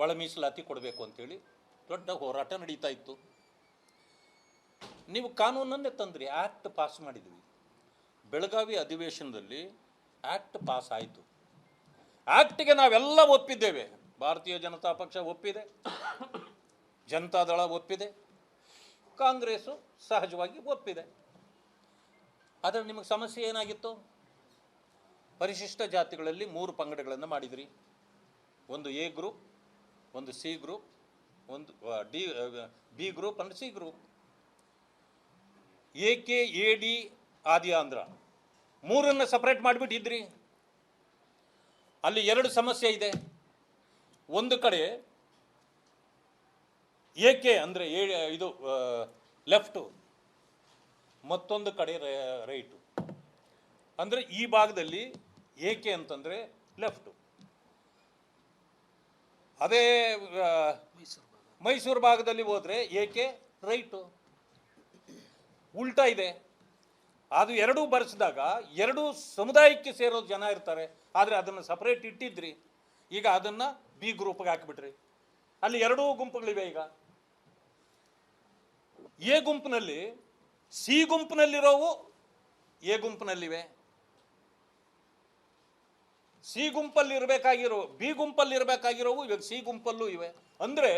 ಒಳ ಮೀಸಲಾತಿ ಕೊಡಬೇಕು ಅಂತೇಳಿ ದೊಡ್ಡ ಹೋರಾಟ ನಡೀತಾ ಇತ್ತು. ನೀವು ಕಾನೂನನ್ನೇ ತಂದ್ರಿ, ಆ್ಯಕ್ಟ್ ಪಾಸ್ ಮಾಡಿದ್ವಿ. ಬೆಳಗಾವಿ ಅಧಿವೇಶನದಲ್ಲಿ ಆ್ಯಕ್ಟ್ ಪಾಸ್ ಆಯಿತು. ಆ್ಯಕ್ಟಿಗೆ ನಾವೆಲ್ಲ ಒಪ್ಪಿದ್ದೇವೆ. ಭಾರತೀಯ ಜನತಾ ಪಕ್ಷ ಒಪ್ಪಿದೆ, ಜನತಾದಳ ಒಪ್ಪಿದೆ, ಕಾಂಗ್ರೆಸ್ಸು ಸಹಜವಾಗಿ ಒಪ್ಪಿದೆ. ಆದರೆ ನಿಮಗೆ ಸಮಸ್ಯೆ ಏನಾಗಿತ್ತು? ಪರಿಶಿಷ್ಟ ಜಾತಿಗಳಲ್ಲಿ 3 ಪಂಗಡಗಳನ್ನು ಮಾಡಿದ್ರಿ. ಒಂದು ಎ ಗ್ರೂಪ್, ಒಂದು ಸಿ ಗ್ರೂಪ್, ಒಂದು B group and C group. AK AD Adi Andhra 3 separate ಮಾಡಿಬಿಟ್ಟಿದ್ರಿ. ಅಲ್ಲಿ 2 ಸಮಸ್ಯೆ ಇದೆ. ಒಂದು ಕಡೆ AK ಅಂದರೆ ಇದು ಲೆಫ್ಟು, ಮತ್ತೊಂದು ಕಡೆ ರೈಟು. ಅಂದರೆ ಈ ಭಾಗದಲ್ಲಿ AK ಅಂತಂದರೆ ಲೆಫ್ಟು, ಅದೇ ಮೈಸೂರು ಭಾಗದಲ್ಲಿ ಹೋದರೆ AK ರೈಟು. ಉಲ್ಟಾ ಇದೆ. ಅದು ಎರಡೂ ಬರೆಸಿದಾಗ 2 ಸಮುದಾಯಕ್ಕೆ ಸೇರೋ ಜನ ಇರ್ತಾರೆ. ಆದರೆ ಅದನ್ನು ಸಪ್ರೇಟ್ ಇಟ್ಟಿದ್ರಿ. ಈಗ ಅದನ್ನು ಬಿ ಗ್ರೂಪ್ಗೆ ಹಾಕಿಬಿಟ್ರಿ. ಅಲ್ಲಿ 2 ಗುಂಪುಗಳಿವೆ. ಈಗ ಎ ಗುಂಪಿನಲ್ಲಿ ಸಿ ಗುಂಪಿನಲ್ಲಿರೋವು ಎ ಗುಂಪಿನಲ್ಲಿವೆ, ಸಿ ಗುಂಪಲ್ಲಿ ಇರಬೇಕಾಗಿರೋ ಬಿ ಗುಂಪಲ್ಲಿ ಇರಬೇಕಾಗಿರೋವು ಇವಾಗ ಸಿ ಗುಂಪಲ್ಲೂ ಇವೆ. ಅಂದರೆ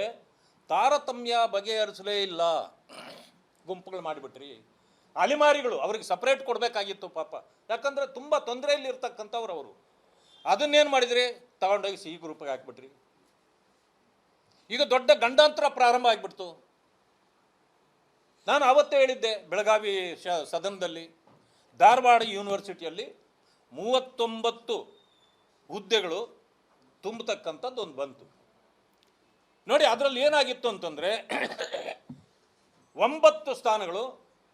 ತಾರತಮ್ಯ ಬಗೆಹರಿಸಲೇ ಇಲ್ಲ, ಗುಂಪುಗಳು ಮಾಡಿಬಿಟ್ರಿ. ಅಲಿಮಾರಿಗಳು ಅವ್ರಿಗೆ ಸಪ್ರೇಟ್ ಕೊಡಬೇಕಾಗಿತ್ತು ಪಾಪ, ಯಾಕಂದರೆ ತುಂಬ ತೊಂದರೆಯಲ್ಲಿ ಇರ್ತಕ್ಕಂಥವ್ರು ಅವರು. ಅದನ್ನೇನು ಮಾಡಿದ್ರಿ? ತಗೊಂಡೋಗಿ ಸಿ ಗ್ರೂಪ್ಗೆ ಹಾಕ್ಬಿಟ್ರಿ. ಈಗ ದೊಡ್ಡ ಗಂಡಾಂತರ ಪ್ರಾರಂಭ ಆಗಿಬಿಡ್ತು. ನಾನು ಆವತ್ತೇ ಹೇಳಿದ್ದೆ ಬೆಳಗಾವಿ ಸದನದಲ್ಲಿ, ಧಾರವಾಡ ಯೂನಿವರ್ಸಿಟಿಯಲ್ಲಿ 39 ಹುದ್ದೆಗಳು ತುಂಬತಕ್ಕಂಥದ್ದು ಒಂದು ಬಂತು ನೋಡಿ. ಅದರಲ್ಲಿ ಏನಾಗಿತ್ತು ಅಂತಂದರೆ 9 ಸ್ಥಾನಗಳು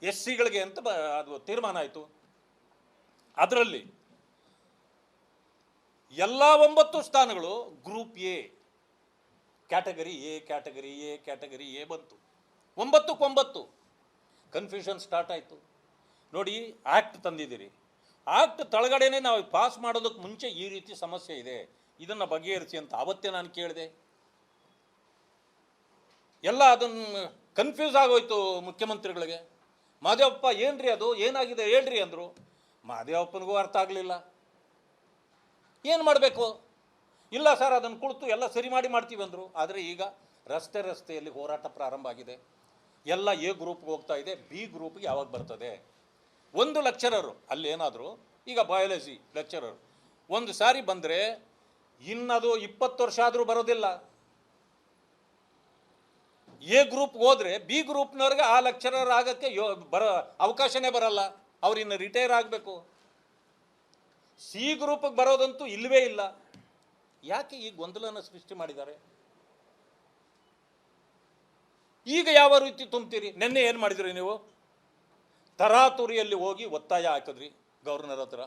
SCಗಳಿಗೆ ಅಂತ ಅದು ತೀರ್ಮಾನ ಆಯಿತು. ಅದರಲ್ಲಿ ಎಲ್ಲ 9 ಸ್ಥಾನಗಳು ಗ್ರೂಪ್ ಎ, ಕ್ಯಾಟಗರಿ ಎ ಬಂತು. 9ಕ್ಕೆ 9 ಕನ್ಫ್ಯೂಷನ್ ಸ್ಟಾರ್ಟ್ ಆಯಿತು. ನೋಡಿ, ಆ್ಯಕ್ಟ್ ತಂದಿದ್ದೀರಿ. ಆ್ಯಕ್ಟ್ ತಳಗಡೆನೇ ನಾವು ಪಾಸ್ ಮಾಡೋದಕ್ಕೆ ಮುಂಚೆ ಈ ರೀತಿ ಸಮಸ್ಯೆ ಇದೆ, ಇದನ್ನು ಬಗೆಹರಿಸಿ ಅಂತ ಆವತ್ತೇ ನಾನು ಕೇಳಿದೆ. ಎಲ್ಲ ಅದನ್ನು ಕನ್ಫ್ಯೂಸ್ ಆಗೋಯ್ತು ಮುಖ್ಯಮಂತ್ರಿಗಳಿಗೆ. ಮಹದೇವಪ್ಪ ಏನ್ರಿ ಅದು ಏನಾಗಿದೆ ಹೇಳ್ರಿ ಅಂದರು. ಮಹದೇವಪ್ಪನಿಗೂ ಅರ್ಥ ಆಗಲಿಲ್ಲ. ಏನು ಮಾಡಬೇಕು? ಇಲ್ಲ ಸರ್, ಅದನ್ನು ಕುಳಿತು ಎಲ್ಲ ಸರಿ ಮಾಡ್ತೀವಿ ಅಂದರು. ಆದರೆ ಈಗ ರಸ್ತೆಯಲ್ಲಿ ಹೋರಾಟ ಪ್ರಾರಂಭ ಆಗಿದೆ. ಎಲ್ಲ ಎ ಗ್ರೂಪ್ಗೆ ಹೋಗ್ತಾ ಇದೆ, ಬಿ ಗ್ರೂಪ್ಗೆ ಯಾವಾಗ ಬರ್ತದೆ? ಒಂದು ಲೆಕ್ಚರರು ಅಲ್ಲೇನಾದರೂ, ಈಗ ಬಯಾಲಜಿ ಲೆಕ್ಚರರು ಒಂದು ಸಾರಿ ಬಂದರೆ ಇನ್ನದು 20 ವರ್ಷ ಆದರೂ ಬರೋದಿಲ್ಲ. ಎ ಗ್ರೂಪ್ಗೆ ಹೋದರೆ ಬಿ ಗ್ರೂಪ್ನವ್ರಿಗೆ ಆ ಲೆಕ್ಚರರ್ ಆಗೋಕ್ಕೆ ಅವಕಾಶನೇ ಬರಲ್ಲ. ಅವ್ರು ಇನ್ನು ರಿಟೈರ್ ಆಗಬೇಕು. ಸಿ ಗ್ರೂಪಿಗೆ ಬರೋದಂತೂ ಇಲ್ಲವೇ ಇಲ್ಲ. ಯಾಕೆ ಈ ಗೊಂದಲನ ಸೃಷ್ಟಿ ಮಾಡಿದ್ದಾರೆ? ಈಗ ಯಾವ ರೀತಿ ತುಂಬ್ತೀರಿ? ನಿನ್ನೆ ಏನು ಮಾಡಿದ್ರಿ ನೀವು? ತರಾತುರಿಯಲ್ಲಿ ಹೋಗಿ ಒತ್ತಾಯ ಹಾಕಿದ್ರಿ ಗವರ್ನರ್ ಹತ್ರ.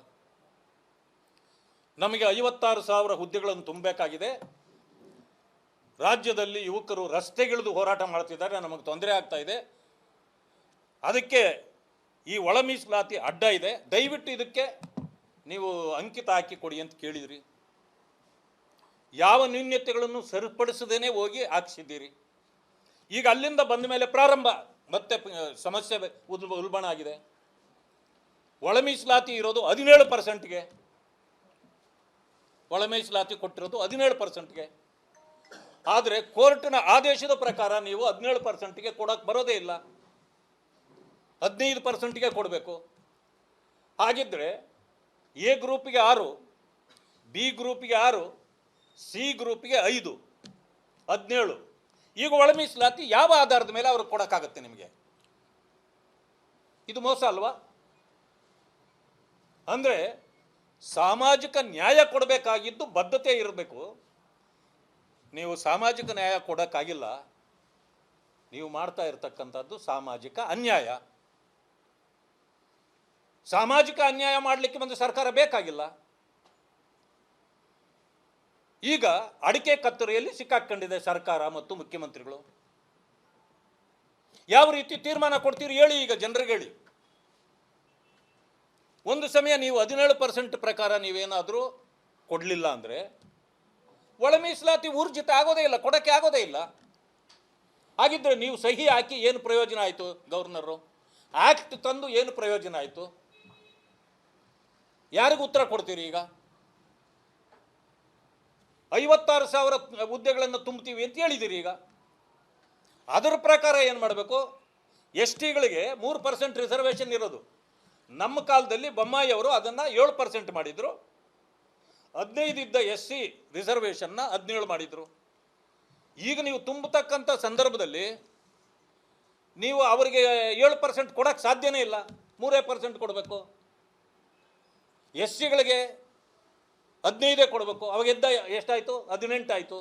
ನಮಗೆ 56,000 ಹುದ್ದೆಗಳನ್ನು ತುಂಬಬೇಕಾಗಿದೆ, ರಾಜ್ಯದಲ್ಲಿ ಯುವಕರು ರಸ್ತೆಗಿಳಿದು ಹೋರಾಟ ಮಾಡ್ತಿದ್ದಾರೆ, ನಮಗೆ ತೊಂದರೆ ಆಗ್ತಾ ಇದೆ, ಅದಕ್ಕೆ ಈ ಒಳ ಮೀಸಲಾತಿ ಅಡ್ಡ ಇದೆ, ದಯವಿಟ್ಟು ಇದಕ್ಕೆ ನೀವು ಅಂಕಿತ ಹಾಕಿ ಕೊಡಿ ಅಂತ ಕೇಳಿದ್ರಿ. ಯಾವ ನ್ಯೂನ್ಯತೆಗಳನ್ನು ಸರಿಪಡಿಸದೇನೆ ಹೋಗಿ ಹಾಕಿಸಿದ್ದೀರಿ. ಈಗ ಅಲ್ಲಿಂದ ಬಂದ ಮೇಲೆ ಪ್ರಾರಂಭ ಮತ್ತೆ ಸಮಸ್ಯೆ ಉಲ್ಬಣ ಆಗಿದೆ. ಒಳ ಮೀಸಲಾತಿ ಇರೋದು 17%ಗೆ, ಒಳ ಮೀಸಲಾತಿ ಕೊಟ್ಟಿರೋದು 17%ಗೆ. ಆದರೆ ಕೋರ್ಟಿನ ಆದೇಶದ ಪ್ರಕಾರ ನೀವು 17%ಗೆ ಕೊಡೋಕ್ಕೆ ಬರೋದೇ ಇಲ್ಲ, 15%ಗೆ ಕೊಡಬೇಕು. ಹಾಗಿದ್ದರೆ ಎ ಗ್ರೂಪಿಗೆ 6, ಬಿ ಗ್ರೂಪಿಗೆ 6, ಸಿ ಗ್ರೂಪಿಗೆ 5, 17. ಈಗ ಒಳ ಮೀಸಲಾತಿ ಯಾವ ಆಧಾರದ ಮೇಲೆ ಅವ್ರಿಗೆ ಕೊಡೋಕ್ಕಾಗತ್ತೆ ನಿಮಗೆ? ಇದು ಮೋಸ ಅಲ್ವಾ? ಅಂದರೆ ಸಾಮಾಜಿಕ ನ್ಯಾಯ ಕೊಡಬೇಕಾಗಿದ್ದು ಬದ್ಧತೆ ಇರಬೇಕು. ನೀವು ಸಾಮಾಜಿಕ ನ್ಯಾಯ ಕೊಡೋಕ್ಕಾಗಿಲ್ಲ, ನೀವು ಮಾಡ್ತಾ ಇರತಕ್ಕಂಥದ್ದು ಸಾಮಾಜಿಕ ಅನ್ಯಾಯ. ಸಾಮಾಜಿಕ ಅನ್ಯಾಯ ಮಾಡಲಿಕ್ಕೆ ಒಂದು ಸರ್ಕಾರ ಬೇಕಾಗಿಲ್ಲ. ಈಗ ಅಡಿಕೆ ಕತ್ತರಿಯಲ್ಲಿ ಸಿಕ್ಕಾಕೊಂಡಿದೆ ಸರ್ಕಾರ ಮತ್ತು ಮುಖ್ಯಮಂತ್ರಿಗಳು. ಯಾವ ರೀತಿ ತೀರ್ಮಾನ ಕೊಡ್ತೀರಿ ಹೇಳಿ? ಈಗ ಜನರಿಗೆ ಹೇಳಿ. ಒಂದು ಸಮಯ ನೀವು 17% ಪ್ರಕಾರ ನೀವೇನಾದರೂ ಕೊಡಲಿಲ್ಲ ಅಂದರೆ ಒಳ ಮೀಸಲಾತಿ ಊರ್ಜಿತ ಆಗೋದೇ ಇಲ್ಲ, ಕೊಡಕ್ಕೆ ಆಗೋದೇ ಇಲ್ಲ. ಹಾಗಿದ್ರೆ ನೀವು ಸಹಿ ಹಾಕಿ ಏನು ಪ್ರಯೋಜನ ಆಯಿತು? ಗವರ್ನರು ಆಕ್ಟ್ ತಂದು ಏನು ಪ್ರಯೋಜನ ಆಯಿತು? ಯಾರಿಗೂ ಉತ್ತರ ಕೊಡ್ತೀರಿ? ಈಗ 56,000 ಹುದ್ದೆಗಳನ್ನು ತುಂಬ್ತೀವಿ ಅಂತ ಹೇಳಿದ್ದೀರಿ. ಈಗ ಅದರ ಪ್ರಕಾರ ಏನು ಮಾಡಬೇಕು? ಎಸ್ ಟಿಗಳಿಗೆ 3% ರಿಸರ್ವೇಷನ್ ಇರೋದು. ನಮ್ಮ ಕಾಲದಲ್ಲಿ ಬೊಮ್ಮಾಯಿ ಅವರು ಅದನ್ನು 7% ಮಾಡಿದರು. 15 ಇದ್ದ ಎಸ್ ಸಿ ರಿಸರ್ವೇಷನ್ನ 17 ಮಾಡಿದರು. ಈಗ ನೀವು ತುಂಬತಕ್ಕಂಥ ಸಂದರ್ಭದಲ್ಲಿ ನೀವು ಅವರಿಗೆ 7% ಕೊಡೋಕ್ಕೆ ಸಾಧ್ಯನೇ ಇಲ್ಲ, 3% ಕೊಡಬೇಕು. ಎಸ್ ಸಿಗಳಿಗೆ 15 ಕೊಡಬೇಕು. ಅವಾಗ ಎಷ್ಟಾಯಿತು? 18 ಆಯಿತು.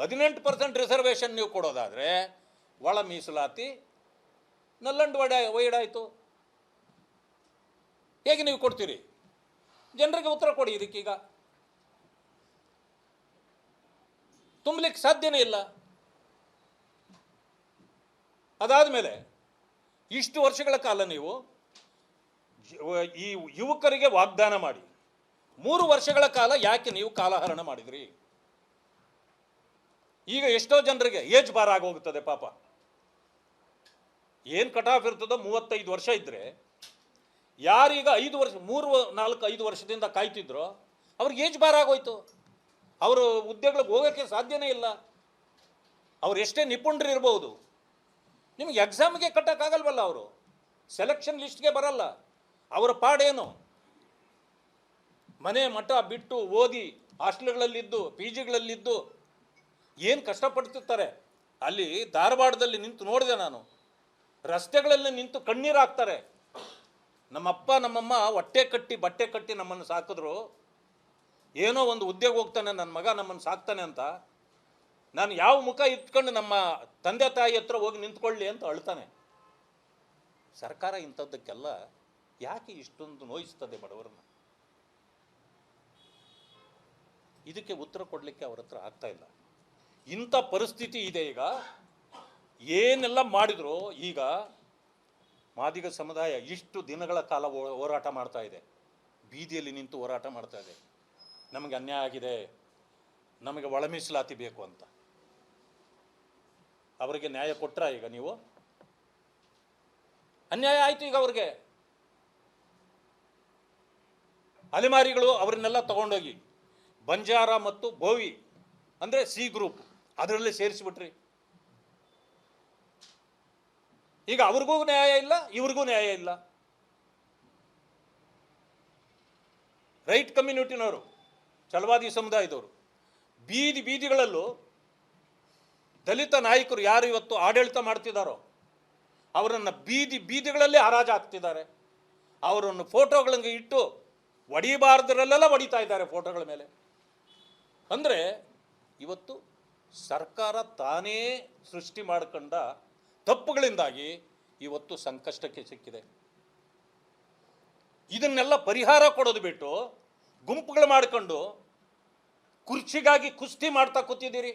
18% ರಿಸರ್ವೇಷನ್ ನೀವು ಕೊಡೋದಾದರೆ ಒಳ ಮೀಸಲಾತಿ ನಲ್ಲಂಡ್ ವೈಡಾಯಿತು. ಹೇಗೆ ನೀವು ಕೊಡ್ತೀರಿ? ಜನರಿಗೆ ಉತ್ತರ ಕೊಡಿ. ಇದಕ್ಕೀಗ ತುಂಬಲಿಕ್ಕೆ ಸಾಧ್ಯನೇ ಇಲ್ಲ. ಅದಾದ ಮೇಲೆ ಇಷ್ಟು ವರ್ಷಗಳ ಕಾಲ ನೀವು ಈ ಯುವಕರಿಗೆ ವಾಗ್ದಾನ ಮಾಡಿ 3 ವರ್ಷಗಳ ಕಾಲ ಯಾಕೆ ನೀವು ಕಾಲಹರಣ ಮಾಡಿದ್ರಿ? ಈಗ ಎಷ್ಟೋ ಜನರಿಗೆ ಏಜ್ ಬಾರ್ ಆಗೋಗುತ್ತದೆ ಪಾಪ. ಏನು ಕಟ್ ಆಫ್ ಇರ್ತದೋ 35 ವರ್ಷ ಇದ್ದರೆ, ಯಾರೀಗ 5 ವರ್ಷ 3, 4, 5 ವರ್ಷದಿಂದ ಕಾಯ್ತಿದ್ರೋ ಅವ್ರಿಗೆ ಏಜ್ ಬಾರ್ ಆಗೋಯ್ತು. ಅವರು ಹುದ್ದೆಗಳಿಗೆ ಹೋಗೋಕ್ಕೆ ಸಾಧ್ಯನೇ ಇಲ್ಲ. ಅವ್ರು ಎಷ್ಟೇ ನಿಪುಣರು ಇರ್ಬೋದು, ನಿಮಗೆ ಎಕ್ಸಾಮ್ಗೆ ಕಟ್ಟೋಕ್ಕಾಗಲ್ವಲ್ಲ. ಅವರು ಸೆಲೆಕ್ಷನ್ ಲಿಸ್ಟ್ಗೆ ಬರಲ್ಲ. ಅವರ ಪಾಡೇನು? ಮನೆ ಮಠ ಬಿಟ್ಟು ಓದಿ ಹಾಸ್ಟೆಲ್ಗಳಲ್ಲಿದ್ದು ಪಿ ಜಿಗಳಲ್ಲಿದ್ದು ಏನು ಕಷ್ಟಪಡ್ತಿರ್ತಾರೆ. ಅಲ್ಲಿ ಧಾರವಾಡದಲ್ಲಿ ನಿಂತು ನೋಡಿದೆ ನಾನು, ರಸ್ತೆಗಳಲ್ಲಿ ನಿಂತು ಕಣ್ಣೀರು ಹಾಕ್ತಾರೆ. ನಮ್ಮಪ್ಪ ನಮ್ಮಮ್ಮ ಹೊಟ್ಟೆ ಕಟ್ಟಿ ಬಟ್ಟೆ ಕಟ್ಟಿ ನಮ್ಮನ್ನು ಸಾಕಿದ್ರು. ಏನೋ ಒಂದು ಉದ್ಯೋಗ ಹೋಗ್ತಾನೆ ನನ್ನ ಮಗ ನಮ್ಮನ್ನು ಸಾಕ್ತಾನೆ ಅಂತ ನಾನು ಯಾವ ಮುಖ ಇಟ್ಕೊಂಡು ನಮ್ಮ ತಂದೆ ತಾಯಿ ಹತ್ರ ಹೋಗಿ ನಿಂತ್ಕೊಳ್ಳಿ ಅಂತ ಅಳ್ತಾನೆ. ಸರ್ಕಾರ ಇಂಥದ್ದಕ್ಕೆಲ್ಲ ಯಾಕೆ ಇಷ್ಟೊಂದು ನೋಯಿಸ್ತದೆ ಬಡವರನ್ನ? ಇದಕ್ಕೆ ಉತ್ತರ ಕೊಡಲಿಕ್ಕೆ ಅವ್ರ ಹತ್ರ ಆಗ್ತಾ ಇಲ್ಲ. ಇಂಥ ಪರಿಸ್ಥಿತಿ ಇದೆ. ಈಗ ಏನೆಲ್ಲ ಮಾಡಿದ್ರು, ಈಗ ಮಾದಿಗ ಸಮುದಾಯ ಇಷ್ಟು ದಿನಗಳ ಕಾಲ ಹೋರಾಟ ಮಾಡ್ತಾ ಇದೆ, ಬೀದಿಯಲ್ಲಿ ನಿಂತು ಹೋರಾಟ ಮಾಡ್ತಾ ಇದೆ. ನಮಗೆ ಅನ್ಯಾಯ ಆಗಿದೆ, ನಮಗೆ ಒಳ ಮೀಸಲಾತಿ ಬೇಕು ಅಂತ. ಅವರಿಗೆ ನ್ಯಾಯ ಕೊಟ್ರಾ? ಈಗ ನೀವು ಅನ್ಯಾಯ ಆಯಿತು. ಈಗ ಅವ್ರಿಗೆ ಅಲೆಮಾರಿಗಳು ಅವರನ್ನೆಲ್ಲ ತಗೊಂಡೋಗಿ ಬಂಜಾರ ಮತ್ತು ಬೋವಿ ಅಂದರೆ ಸಿ ಗ್ರೂಪ್ ಅದರಲ್ಲಿ ಸೇರಿಸಿಬಿಟ್ರಿ. ಈಗ ಅವ್ರಿಗೂ ನ್ಯಾಯ ಇಲ್ಲ, ಇವ್ರಿಗೂ ನ್ಯಾಯ ಇಲ್ಲ. ರೈಟ್ ಕಮ್ಯುನಿಟಿನವರು, ಛಲವಾದಿ ಸಮುದಾಯದವರು ಬೀದಿಗಳಲ್ಲೂ ದಲಿತ ನಾಯಕರು ಯಾರು ಇವತ್ತು ಆಡಳಿತ ಮಾಡ್ತಿದ್ದಾರೋ ಅವರನ್ನು ಬೀದಿಗಳಲ್ಲೇ ಹರಾಜು ಹಾಕ್ತಿದ್ದಾರೆ. ಅವರನ್ನು ಫೋಟೋಗಳನ್ನು ಇಟ್ಟು ಹೊಡಿಬಾರ್ದರಲ್ಲೆಲ್ಲ ಹೊಡಿತಾ ಇದ್ದಾರೆ ಫೋಟೋಗಳ ಮೇಲೆ. ಅಂದರೆ ಇವತ್ತು ಸರ್ಕಾರ ತಾನೇ ಸೃಷ್ಟಿ ಮಾಡಿಕೊಂಡ ತಪ್ಪುಗಳಿಂದಾಗಿ ಇವತ್ತು ಸಂಕಷ್ಟಕ್ಕೆ ಸಿಕ್ಕಿದೆ. ಇದನ್ನೆಲ್ಲ ಪರಿಹಾರ ಕೊಡೋದು ಬಿಟ್ಟು ಗುಂಪುಗಳು ಮಾಡಿಕೊಂಡು ಕುರ್ಚಿಗಾಗಿ ಕುಸ್ತಿ ಮಾಡ್ತಾ ಕೂತಿದ್ದೀರಿ.